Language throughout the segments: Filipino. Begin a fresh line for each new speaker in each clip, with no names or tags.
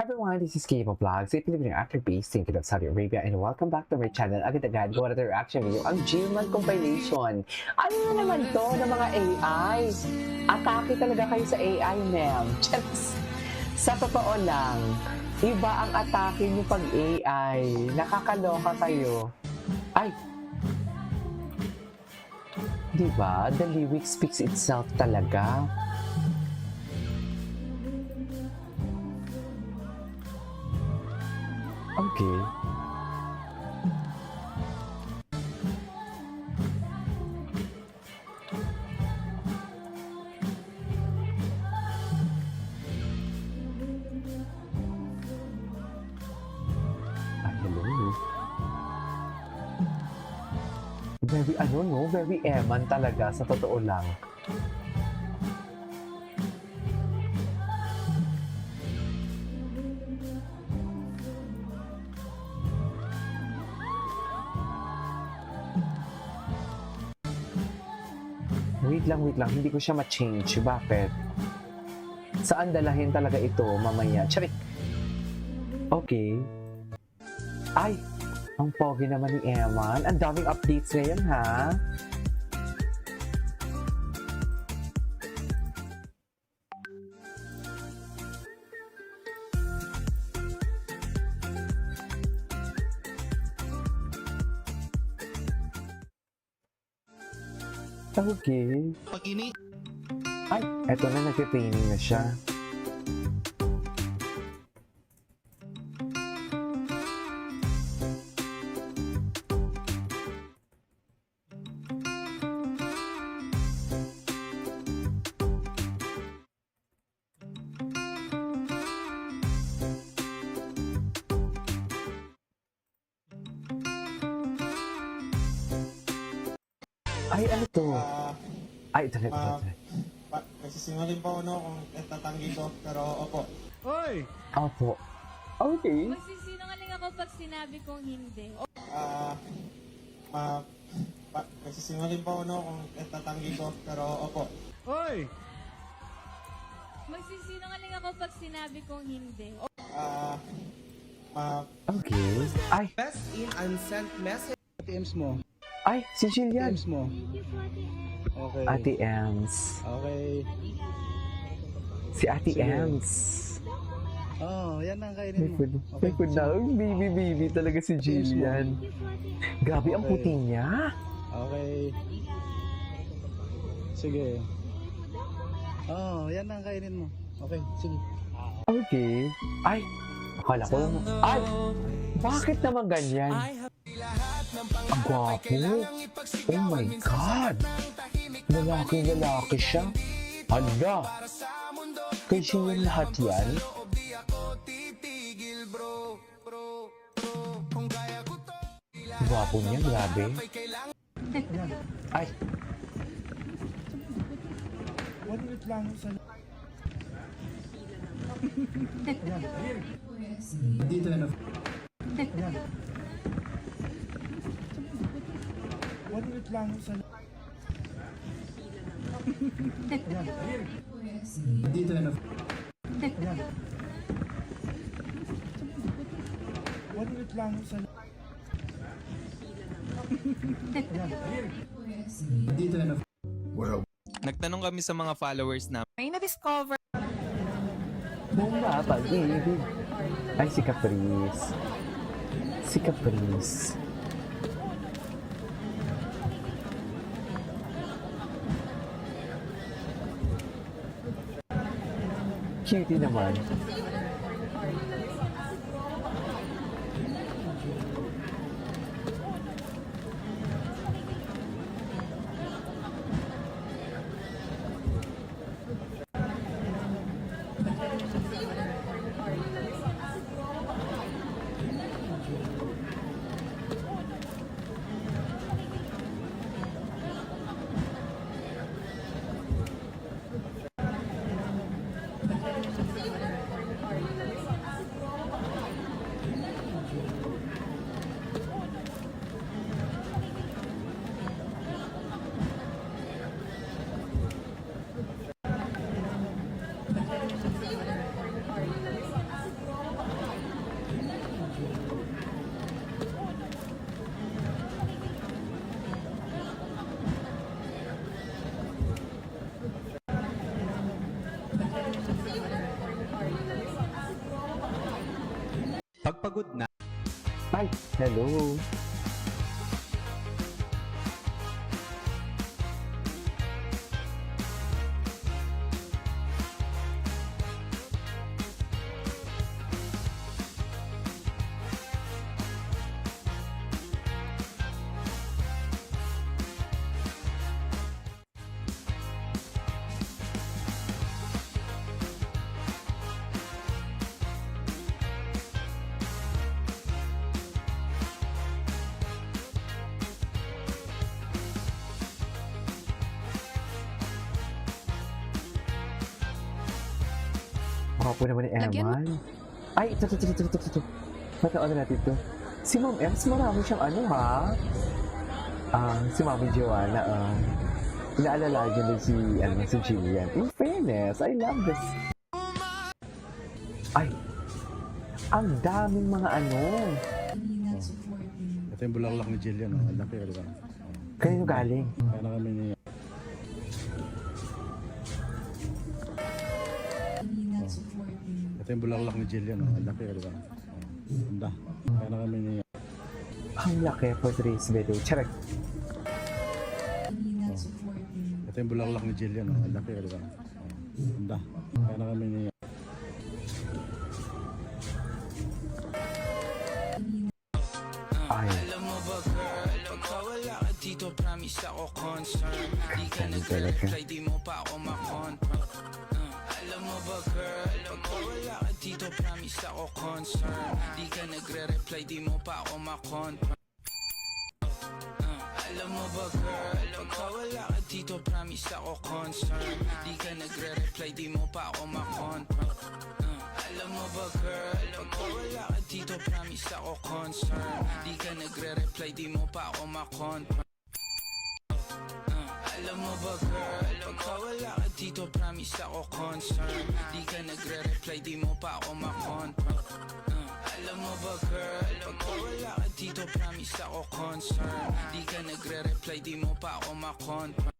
everyone, this is Kibo Vlogs, a Filipino actor based in Kuwait, Saudi Arabia, and welcome back to my channel. Agad-agad, gawa na reaction video, ang Gilman compilation. Ano na naman to ng mga AI? Atake talaga kayo sa AI, ma'am. Sa totoo lang, iba ang atake niyo pag AI. Nakakaloka kayo. Ay! Diba? The lyric speaks itself talaga. Okay. Hello. Very eman talaga sa totoo lang. Wait lang, hindi ko siya ma-change. Bakit? Saan dalahin talaga ito mamaya? Charik! Okay. Ay! Ang pogi naman ni Eman. Ang daming updates ngayon, ha? Okay.
Pag-ini.
Ay, eto na, nag-training na siya. Ay, ano to? Ay, ito.
Nagsisinungaling po ako kung tatanggi ko, pero opo.
Hoy!
Opo. Okay.
Magsisinungaling ako pag sinabi kong hindi.
Nagsisinungaling po ako kung tatanggi ko, pero opo.
Hoy!
Magsisinungaling ako pag sinabi kong hindi.
Okay. Ay,
Best in unsent message.
ATMs mo.
ay, si Jillian.
ATMs mo. Okay.
Ate Ems.
Okay.
Si Ate
Sige.
Ems.
Oh, yan ang
May
kainin mo.
food. May food na. Oh, baby talaga si Jillian. Grabe ang
Okay.
puti niya.
Okay. Sige. Oh, yan ang kainin mo. Okay, sige.
Okay. Ay, akala ko lang. Ay, bakit naman ganyan? Ang gwapo. Oh my God. Lalaki siya. Hala. Kay Jillian lahat yan? Gwapo niya, grabe. Ay,
One minute lang sa...
Dito na.
One minute lang sa...
Dito na.
One minute lang sa...
Dito na.
Nagtanong kami sa mga followers na
May na-discover.
bunga, pag-ibig. Ay, si Caprice. Si Caprice. Cutie naman.
Pagpagod na,
Ay, hello. Makapo naman ni Eman. Ay, ito. Pataon na natin ito. Si Ma'am Ems, marami siyang ano ha? Si Mami Joanna, inaalala niyo din si Jillian. In fairness, I love this. Ay, ang daming mga ano.
ito yung bulaklak ni Jillian. Oh. Ang laki, di ba?
Kanino galing?
Kaya na kami niya. Ito yung bulaklak ni Jillian. Oh. Ang laki, di ba? Ganda. Kaya na kami niya.
Ang laki for today's video. Charot.
Ito yung bulaklak ni Jillian. Oh. Ang laki, di ba? Ganda. Kaya na kami niya.
Ay,
Alam mo ba girl, ikaw wala ka dito, promise ako concern. Di ka nag-reply, di mo pa ako makonfront. Alam mo ba girl, ikaw wala ka dito, promise ako concern. Di ka nagre-reply, di mo pa ako makonfront. Alam mo ba girl, ikaw wala ka dito, promise ako concern. Di ka nagre-reply, di mo pa ako makonfront. Alam mo ba girl, ikaw wala ka dito, promise ako concern. Di ka nagre-reply, di mo pa ako makonfront. Alam mo ba girl, ikaw wala ka dito, promise ako concern. Di ka nagre-reply, di mo pa ako makonfront. Alam mo ba girl, ikaw wala ka dito, promise ako concern. Di ka nagre-reply, di mo pa ako makonfront.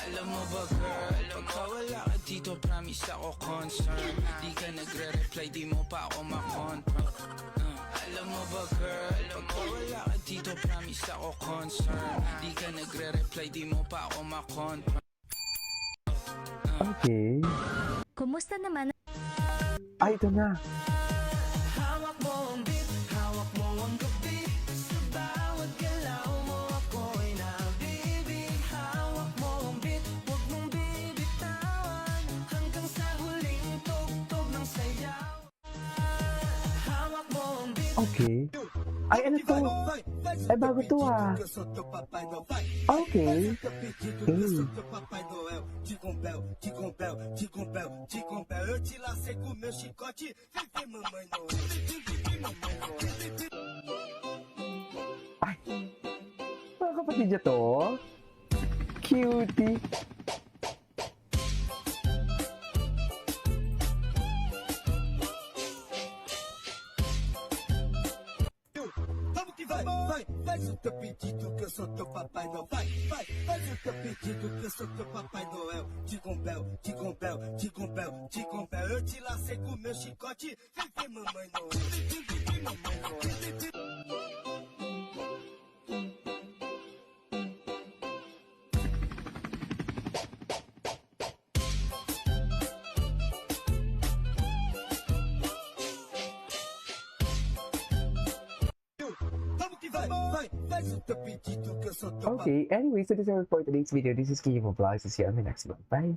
Alam mo ba girl, ikaw wala ka dito, promise ako concern. Di ka nagre-reply, di mo pa ako makonfront. Alam mo ba girl, ikaw wala ka dito, promise ako concern. Di ka nagre-reply, di mo pa ako makonfront.
okay.
Kumusta naman?
Ay, ito na.
Hawak mo ang beat, hawak mo ang gabi. Sa bawat galaw mo ako'y nabibig. Hawak mo ang beat, huwag mong bibitawan. Hanggang sa huling tugtog ng sayaw. Hawak mo ang beat.
Okay. Ay, ano to? Ay, bago to ah. Okay.
Papai Noel, te compel, eu te lacei com meu chicote, vem mamãe Noel, vem mamãe Noel.
Ay, mga kapatid niya to. Cutie.
Vamos que vai, faz o teu pedido que eu sou teu Papai Noel, faz o teu pedido que eu sou teu Papai Noel, te compel, eu te lacei com meu chicote, vem mamãe Noel, vem mamãe Noel. Vamos que vai, faz o teu pedido que eu sou teu
Okay, anyway, so this is it for today's video. This is Kiyo Vlogs. See you on the next one. Bye.